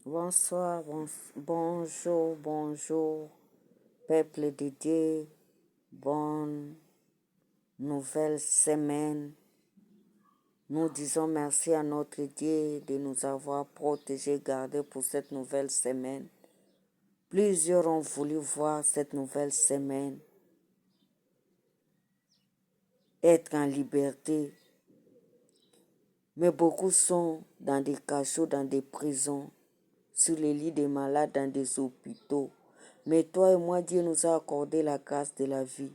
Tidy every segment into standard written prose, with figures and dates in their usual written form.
Bonsoir, bonjour, peuple de Dieu, bonne nouvelle semaine. Nous disons merci à notre Dieu de nous avoir protégés, gardés pour cette nouvelle semaine. Plusieurs ont voulu voir cette nouvelle semaine être en liberté, mais beaucoup sont dans des cachots, dans des prisons, sur les lits des malades, dans des hôpitaux. Mais toi et moi, Dieu nous a accordé la grâce de la vie.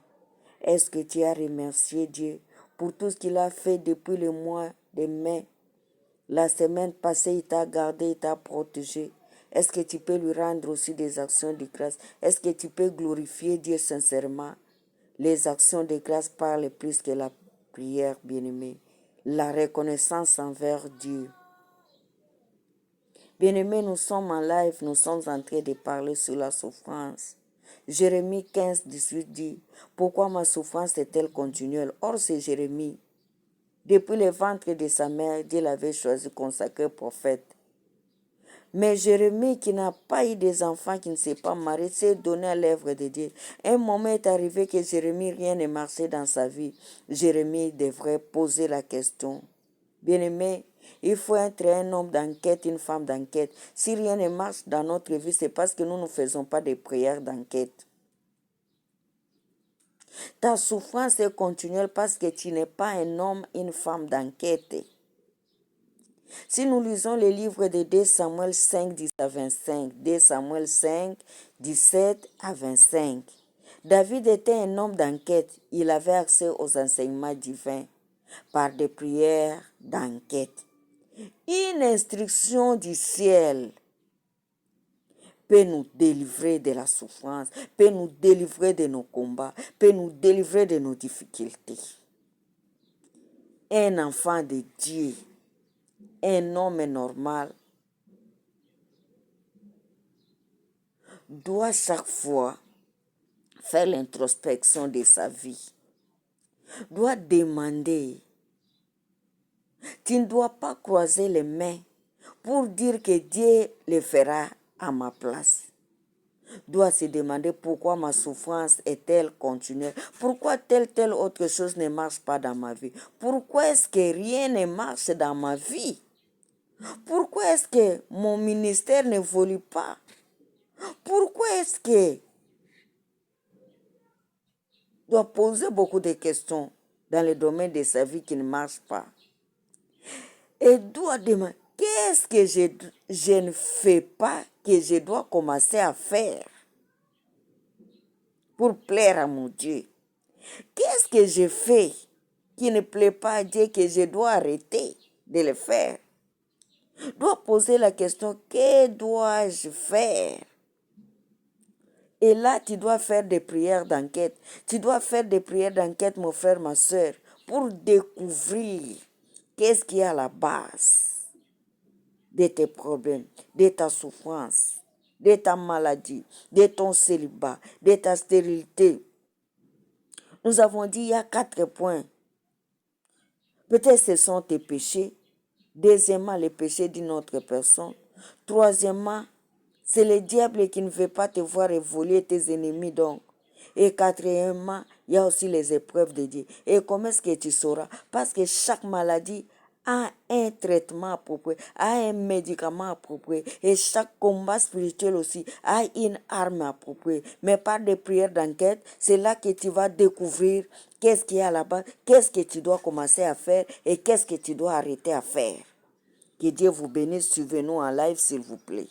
Est-ce que tu as remercié Dieu pour tout ce qu'il a fait depuis le mois de mai? La semaine passée, il t'a gardé, il t'a protégé. Est-ce que tu peux lui rendre aussi des actions de grâce? Est-ce que tu peux glorifier Dieu sincèrement? Les actions de grâce parlent plus que la prière, bien-aimée. La reconnaissance envers Dieu. Bien-aimés, nous sommes en live, nous sommes en train de parler sur la souffrance. Jérémie 15, 18 dit, « Pourquoi ma souffrance est-elle continuelle ?» Or, c'est Jérémie. Depuis le ventre de sa mère, Dieu l'avait choisi consacré prophète. Mais Jérémie, qui n'a pas eu des enfants, qui ne s'est pas marié, s'est donné à l'œuvre de Dieu. Un moment est arrivé que Jérémie, rien ne marchait dans sa vie. Jérémie devrait poser la question. Bien-aimé, il faut être un homme d'enquête, une femme d'enquête. Si rien ne marche dans notre vie, c'est parce que nous ne faisons pas de prières d'enquête. Ta souffrance est continuelle parce que tu n'es pas un homme, une femme d'enquête. Si nous lisons le livre de 2 Samuel 5, 10 à 25, 2 Samuel 5, 17 à 25, David était un homme d'enquête. Il avait accès aux enseignements divins par des prières d'enquête. Une instruction du ciel peut nous délivrer de la souffrance, peut nous délivrer de nos combats, peut nous délivrer de nos difficultés. Un enfant de Dieu, un homme normal, doit chaque fois faire l'introspection de sa vie, doit demander. Tu ne dois pas croiser les mains pour dire que Dieu le fera à ma place. Doit se demander pourquoi ma souffrance est-elle continuelle, pourquoi telle autre chose ne marche pas dans ma vie, pourquoi est-ce que rien ne marche dans ma vie, pourquoi est-ce que mon ministère n'évolue pas, pourquoi est-ce que doit poser beaucoup de questions dans le domaine de sa vie qui ne marche pas et doit demander qu'est-ce que je ne fais pas que je dois commencer à faire pour plaire à mon Dieu. Qu'est-ce que je fais qui ne plaît pas à Dieu que je dois arrêter de le faire? Dois poser la question, que dois-je faire? Et là, tu dois faire des prières d'enquête. Tu dois faire des prières d'enquête, mon frère, ma soeur, pour découvrir qu'est-ce qui est à la base de tes problèmes, de ta souffrance, de ta maladie, de ton célibat, de ta stérilité. Nous avons dit, il y a 4 points. Peut-être ce sont tes péchés. Deuxièmement, les péchés d'une autre personne. Troisièmement, c'est le diable qui ne veut pas te voir évoluer, tes ennemis donc. Et quatrièmement, il y a aussi les épreuves de Dieu. Et comment est-ce que tu sauras? Parce que chaque maladie a un traitement approprié, a un médicament approprié. Et chaque combat spirituel aussi a une arme appropriée. Mais par des prières d'enquête, c'est là que tu vas découvrir qu'est-ce qu'il y a là-bas, qu'est-ce que tu dois commencer à faire et qu'est-ce que tu dois arrêter à faire. Que Dieu vous bénisse. Suivez-nous en live, s'il vous plaît.